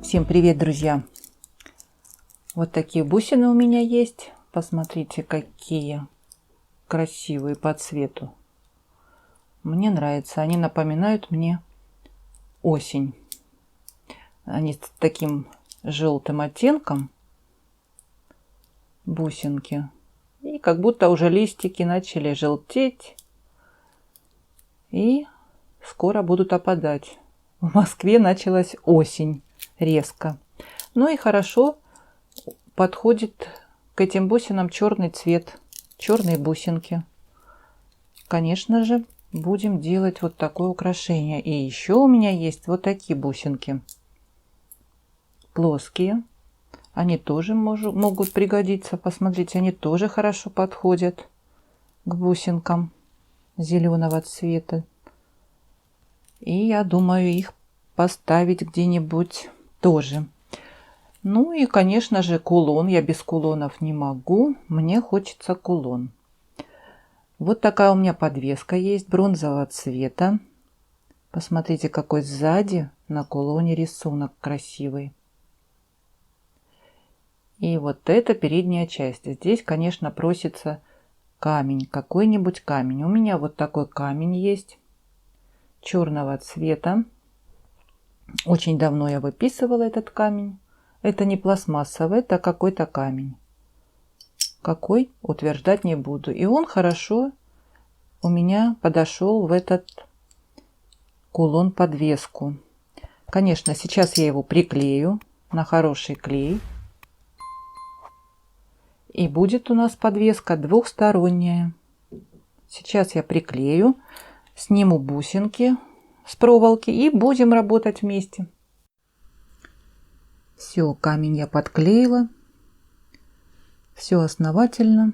Всем привет, друзья! Вот такие бусины у меня есть. Посмотрите, какие красивые по цвету. Мне нравятся. Они напоминают мне осень. Они с таким желтым оттенком бусинки. И как будто уже листики начали желтеть. И скоро будут опадать. В Москве началась осень резко. Ну и хорошо подходит к этим бусинам черный цвет, черные бусинки. Конечно же, будем делать вот такое украшение. И еще у меня есть вот такие бусинки. Плоские. Они тоже могут пригодиться. Посмотрите, они тоже хорошо подходят к бусинкам зеленого цвета. И я думаю их поставить где-нибудь тоже. Ну и, конечно же, кулон. Я без кулонов не могу. Мне хочется кулон. Вот такая у меня подвеска есть бронзового цвета. Посмотрите, какой сзади на кулоне рисунок красивый. И вот это передняя часть. Здесь, конечно, просится камень. Какой-нибудь камень. У меня вот такой камень есть. Черного цвета. Очень давно я выписывала этот камень. Это не пластмассовый, это какой-то камень. Какой, утверждать не буду. И он хорошо у меня подошел в этот кулон-подвеску. Конечно, сейчас я его приклею на хороший клей. И будет у нас подвеска двухсторонняя. Сейчас я приклею, сниму бусинки с проволоки и будем работать вместе. Все, камень я подклеила. Все основательно.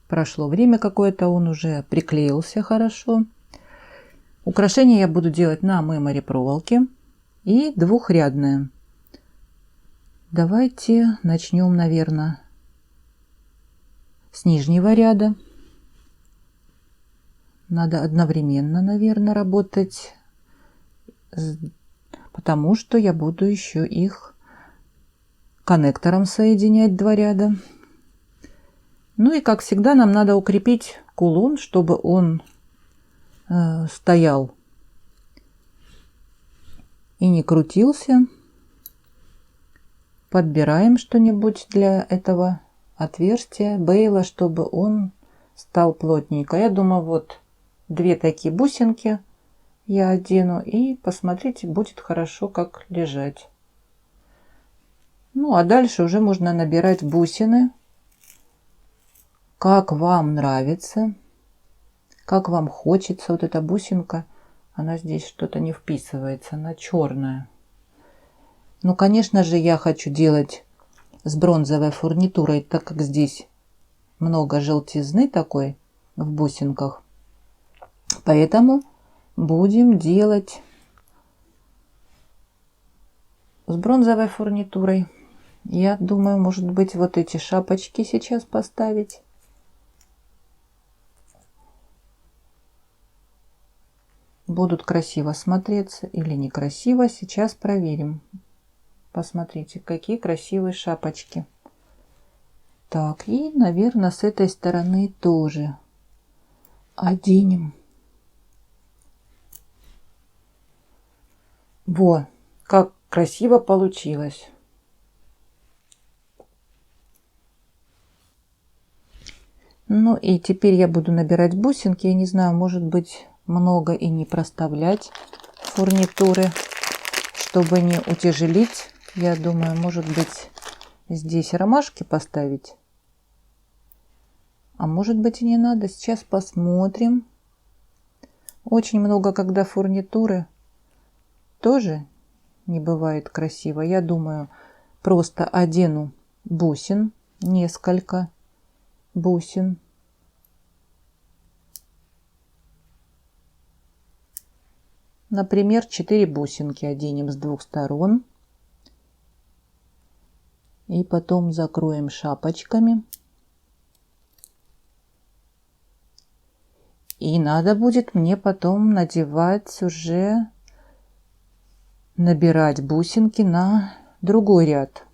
Прошло время какое-то, он уже приклеился хорошо. Украшение я буду делать на мемори проволоке и двухрядное. Давайте начнем, наверное, с нижнего ряда. Надо одновременно, наверное, работать, потому что я буду еще их коннектором соединять, два ряда. Ну и, как всегда, нам надо укрепить кулон, чтобы он стоял и не крутился. Подбираем что-нибудь для этого отверстия, бейла, чтобы он стал плотненько. Я думаю, вот две такие бусинки я одену, и посмотрите, будет хорошо как лежать. Ну а дальше уже можно набирать бусины, как вам нравится, как вам хочется. Вот эта бусинка, она здесь что-то не вписывается, она черная. Ну, конечно же, я хочу делать с бронзовой фурнитурой, так как здесь много желтизны такой в бусинках. Поэтому будем делать с бронзовой фурнитурой. Я думаю, может быть, вот эти шапочки сейчас поставить. Будут красиво смотреться или некрасиво. Сейчас проверим. Посмотрите, какие красивые шапочки. Так, и, наверное, с этой стороны тоже оденем. Во, как красиво получилось. Ну и теперь я буду набирать бусинки. Я не знаю, может быть, много и не проставлять фурнитуры, чтобы не утяжелить. Я думаю, может быть, здесь ромашки поставить. А может быть и не надо. Сейчас посмотрим. Очень много, когда фурнитуры, тоже не бывает красиво. Я думаю, просто одену бусин, несколько бусин. Например, 4 бусинки оденем с двух сторон. И потом закроем шапочками. И надо будет мне потом надевать уже набирать бусинки на другой ряд.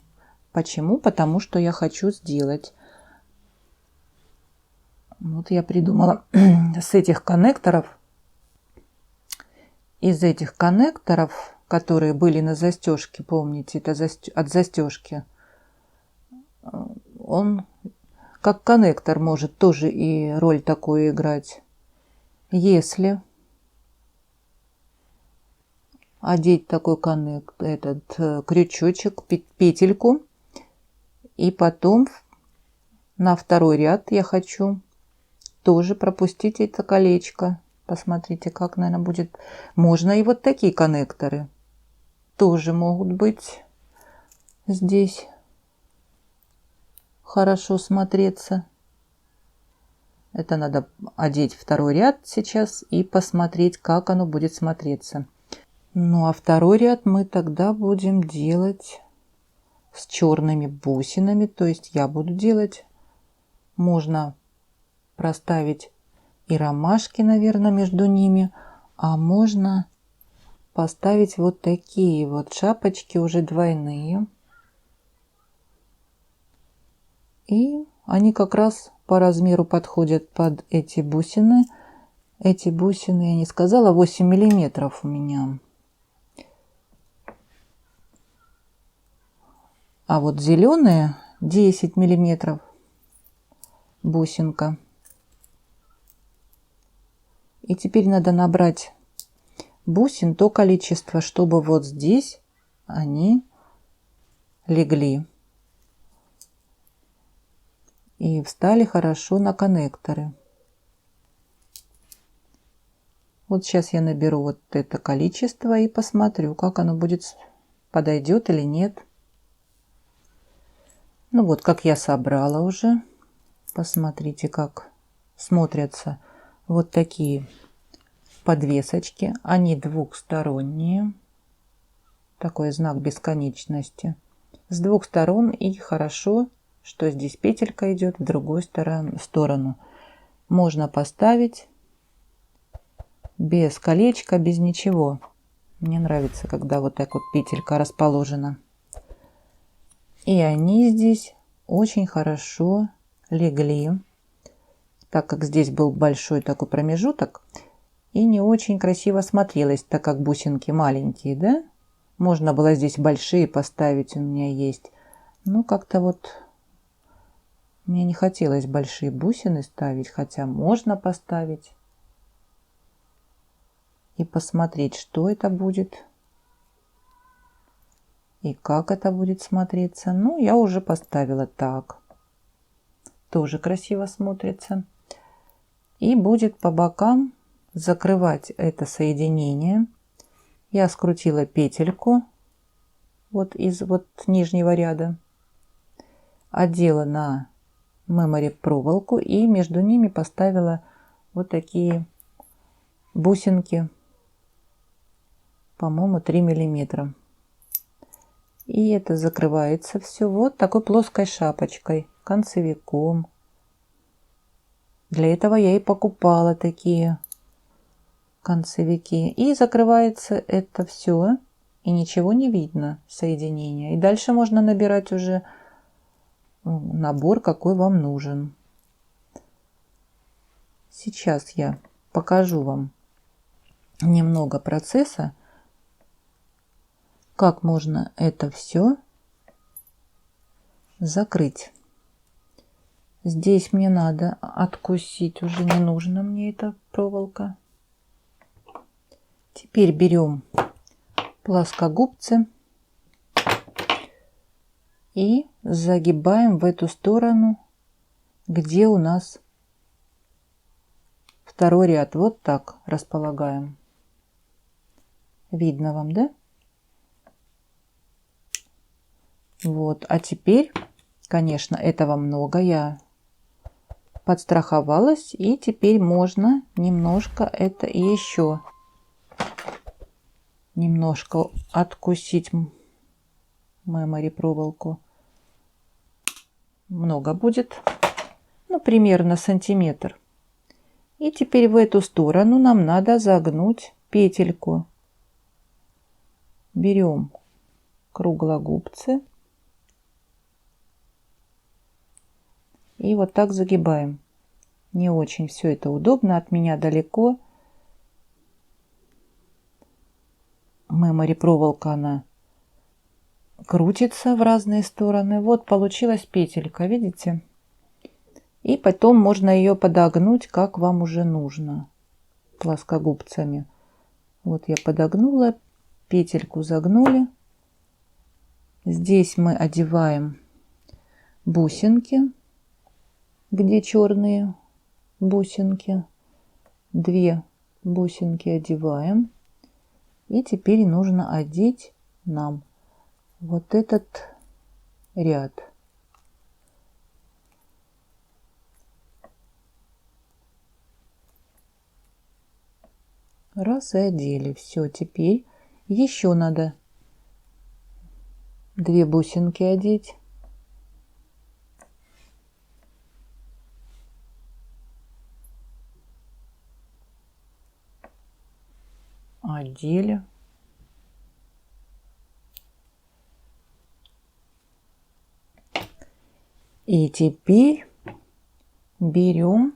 Почему? Потому что я хочу сделать. Вот я придумала с этих коннекторов, из этих коннекторов, которые были на застежке, помните, это от застежки, он как коннектор может тоже и роль такую играть. Если одеть такой крючочек, петельку, и потом на второй ряд я хочу тоже пропустить это колечко. Посмотрите, как, наверное, будет. Можно и вот такие коннекторы тоже могут быть здесь хорошо смотреться. Это надо одеть второй ряд сейчас и посмотреть, как оно будет смотреться. Ну а второй ряд мы тогда будем делать с черными бусинами. То есть я буду делать, можно проставить и ромашки, наверное, между ними, а можно поставить вот такие вот шапочки уже двойные. И они как раз по размеру подходят под эти бусины. Эти бусины, я не сказала, 8 миллиметров у меня. А вот зеленые 10 миллиметров бусинка. И теперь надо набрать бусин то количество, чтобы вот здесь они легли и встали хорошо на коннекторы. Вот сейчас я наберу вот это количество и посмотрю, как оно будет, подойдет или нет. Ну вот, как я собрала уже. Посмотрите, как смотрятся вот такие подвесочки. Они двухсторонние. Такой знак бесконечности. С двух сторон, и хорошо, что здесь петелька идет в другую сторону. Можно поставить без колечка, без ничего. Мне нравится, когда вот так вот петелька расположена. И они здесь очень хорошо легли, так как здесь был большой такой промежуток и не очень красиво смотрелось, так как бусинки маленькие, да? Можно было здесь большие поставить, у меня есть. Ну, как-то вот мне не хотелось большие бусины ставить, хотя можно поставить и посмотреть, что это будет. И как это будет смотреться. Ну, я уже поставила так. Тоже красиво смотрится. И будет по бокам закрывать это соединение. Я скрутила петельку вот из вот нижнего ряда. Одела на мемори проволоку и между ними поставила вот такие бусинки. По-моему, 3 миллиметра. И это закрывается все вот такой плоской шапочкой, концевиком. Для этого я и покупала такие концевики. И закрывается это все, и ничего не видно соединения. И дальше можно набирать уже набор, какой вам нужен. Сейчас я покажу вам немного процесса, как можно это все закрыть. Здесь мне надо откусить, уже не нужна мне эта проволока. Теперь берем плоскогубцы и загибаем в эту сторону, где у нас второй ряд. Вот так располагаем. Видно вам, да? Вот, а теперь, конечно, этого много, я подстраховалась, и теперь можно немножко это еще немножко откусить мемори проволоку. Много будет, ну, примерно сантиметр. И теперь в эту сторону нам надо загнуть петельку. берем круглогубцы и вот так загибаем. Не очень все это удобно, от меня далеко. Мемори проволока, она крутится в разные стороны. Вот получилась петелька, видите? И потом можно ее подогнуть, как вам уже нужно, плоскогубцами. Вот я подогнула, петельку загнули. Здесь мы одеваем бусинки, где черные бусинки. 2 бусинки одеваем. И теперь нужно одеть нам вот этот ряд. Раз и одели. Все, теперь еще надо 2 бусинки одеть. Одели. И теперь берем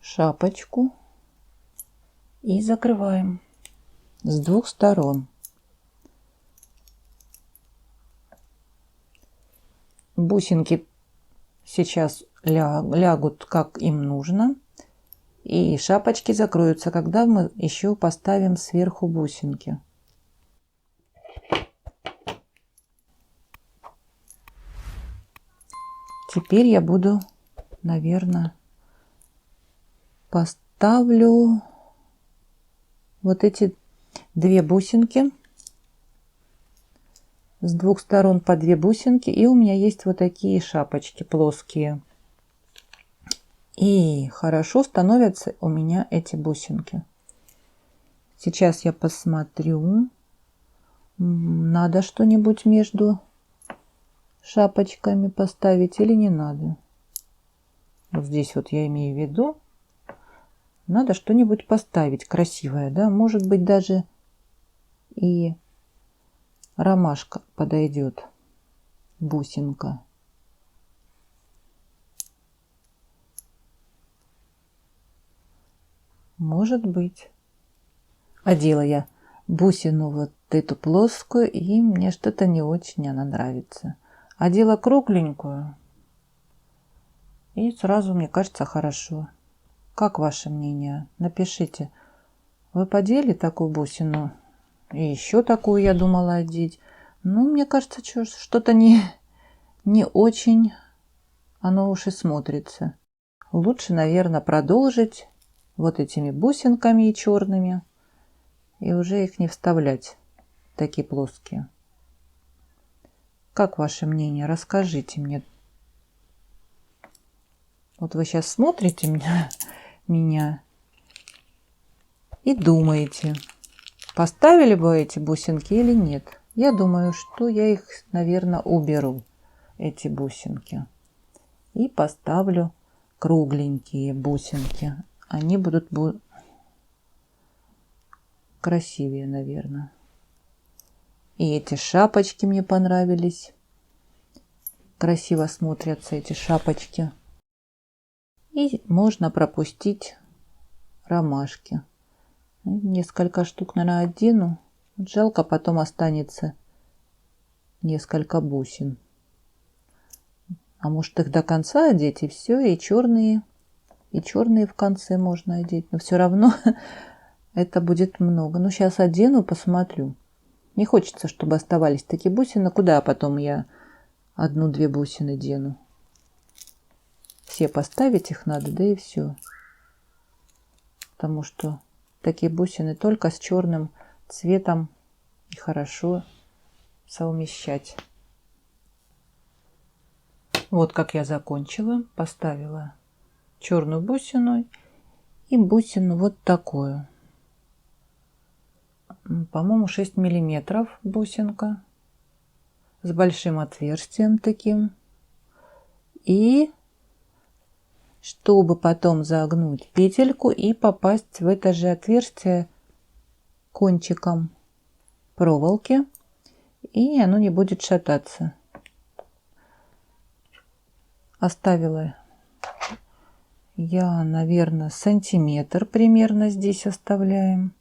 шапочку и закрываем с 2 сторон. Бусинки сейчас лягут как им нужно. И шапочки закроются, когда мы еще поставим сверху бусинки. Теперь я буду, наверное, поставлю вот эти 2 бусинки. С 2 сторон по 2 бусинки. И у меня есть вот такие шапочки плоские. И хорошо становятся у меня эти бусинки. Сейчас я посмотрю. Надо что-нибудь между шапочками поставить или не надо. Вот здесь вот я имею в виду. Надо что-нибудь поставить красивое, да? Может быть, даже и ромашка подойдет. Бусинка. Может быть. Одела я бусину вот эту плоскую, и мне что-то не очень она нравится. Одела кругленькую, и сразу, мне кажется, хорошо. Как ваше мнение? Напишите. Вы подели такую бусину? И еще такую я думала одеть. Ну, мне кажется, что-то не очень оно уж и смотрится. Лучше, наверное, продолжить вот этими бусинками и черными. И уже их не вставлять, такие плоские. Как ваше мнение? Расскажите мне. Вот вы сейчас смотрите меня и думаете, поставили бы эти бусинки или нет. Я думаю, что я их, наверное, уберу, эти бусинки. И поставлю кругленькие бусинки. Они будут красивее, наверное. И эти шапочки мне понравились. Красиво смотрятся эти шапочки. И можно пропустить ромашки. Несколько штук, наверное, одену. Жалко, потом останется несколько бусин. А может их до конца одеть и все, и черные в конце можно одеть. Но все равно это будет много. Ну, сейчас одену, посмотрю. Не хочется, чтобы оставались такие бусины. Куда потом я 1-2 бусины дену? Все поставить их надо, да и все. Потому что такие бусины только с черным цветом и хорошо совмещать. Вот как я закончила. Поставила черную бусину и бусину вот такую. По-моему, 6 миллиметров бусинка. С большим отверстием таким. И чтобы потом загнуть петельку и попасть в это же отверстие кончиком проволоки, и оно не будет шататься. Оставила я, наверное, сантиметр примерно здесь оставляем.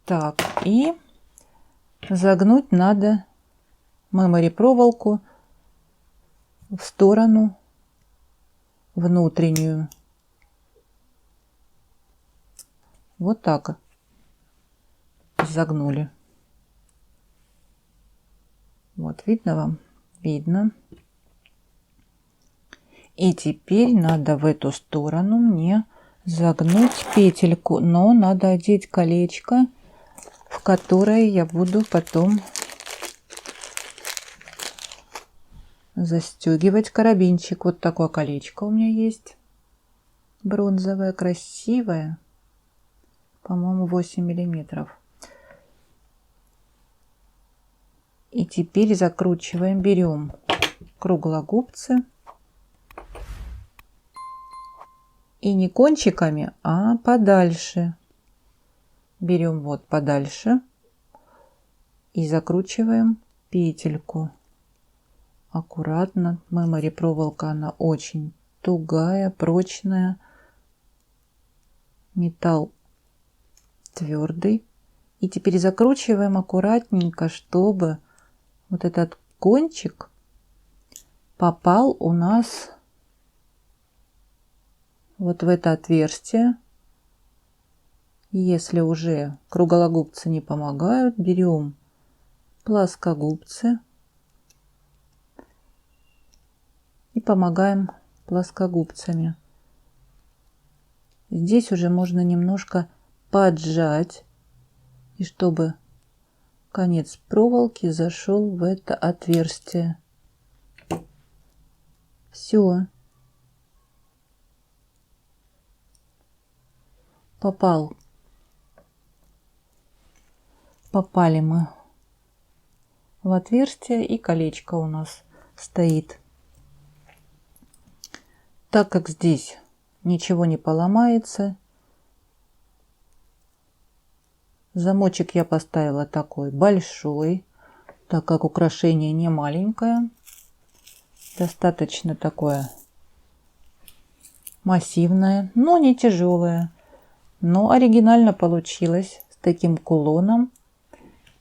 Так, и загнуть надо мемори проволоку в сторону внутреннюю. Вот так загнули. Вот, видно вам? Видно. И теперь надо в эту сторону мне загнуть петельку, но надо одеть колечко, в которое я буду потом застегивать карабинчик. Вот такое колечко у меня есть, бронзовое, красивое, по-моему, 8 миллиметров. И теперь закручиваем, берем круглогубцы и не кончиками, а подальше. Берем вот подальше и закручиваем петельку. Аккуратно. Мемори проволока, она очень тугая, прочная. Металл твердый. И теперь закручиваем аккуратненько, чтобы вот этот кончик попал у нас вот в это отверстие. Если уже круглогубцы не помогают, берем плоскогубцы и помогаем плоскогубцами. Здесь уже можно немножко поджать, и чтобы конец проволоки зашел в это отверстие. Все. Попали мы в отверстие, и колечко у нас стоит. Так как здесь ничего не поломается, замочек я поставила такой большой, так как украшение не маленькое, достаточно такое массивное, но не тяжелое. Но оригинально получилось с таким кулоном.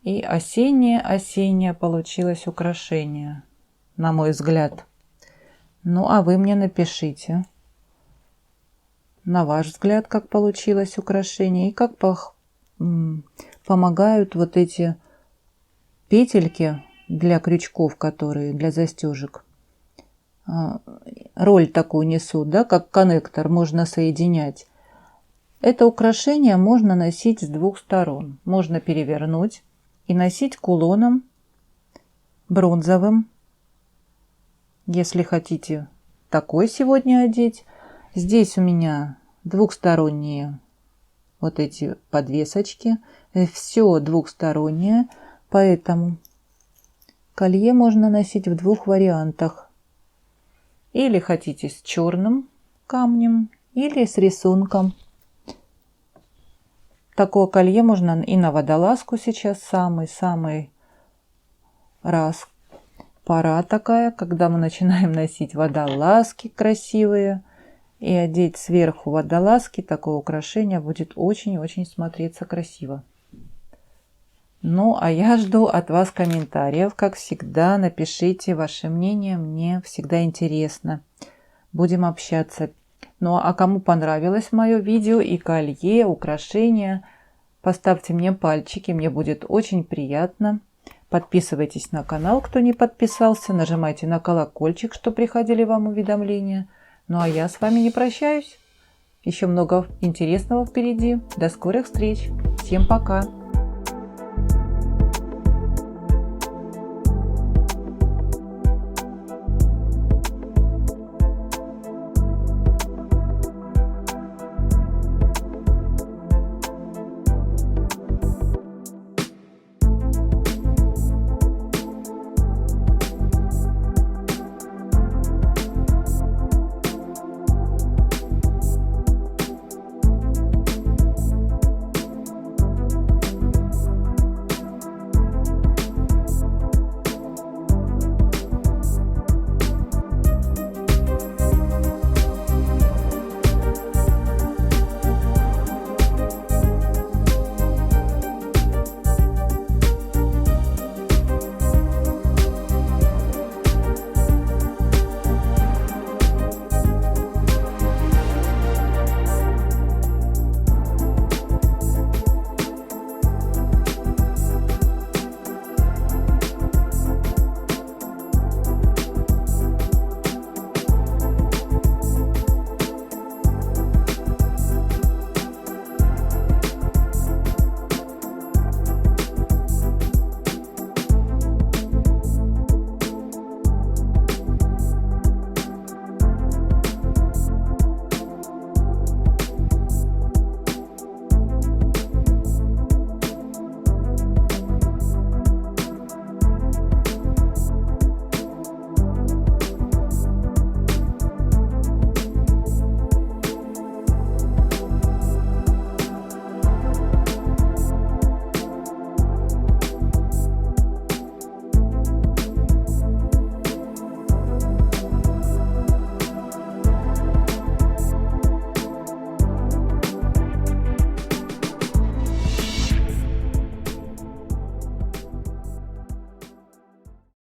И осеннее получилось украшение, на мой взгляд. Ну, а вы мне напишите, на ваш взгляд, как получилось украшение и как помогают вот эти петельки для крючков, которые для застежек. Роль такую несут, да, как коннектор, можно соединять. Это украшение можно носить с двух сторон. Можно перевернуть и носить кулоном бронзовым. Если хотите такой сегодня одеть. Здесь у меня двухсторонние вот эти подвесочки. Все двухстороннее. Поэтому колье можно носить в двух вариантах. Или хотите с черным камнем, или с рисунком. Такое колье можно и на водолазку сейчас самый раз. Пора такая, когда мы начинаем носить водолазки красивые. И одеть сверху водолазки, такое украшение будет очень-очень смотреться красиво. Ну, а я жду от вас комментариев. Как всегда, напишите ваше мнение, мне всегда интересно. Будем общаться. Ну, а кому понравилось мое видео и колье, украшения, поставьте мне пальчики, мне будет очень приятно. Подписывайтесь на канал, кто не подписался, нажимайте на колокольчик, чтобы приходили вам уведомления. Ну, а я с вами не прощаюсь. Еще много интересного впереди. До скорых встреч. Всем пока.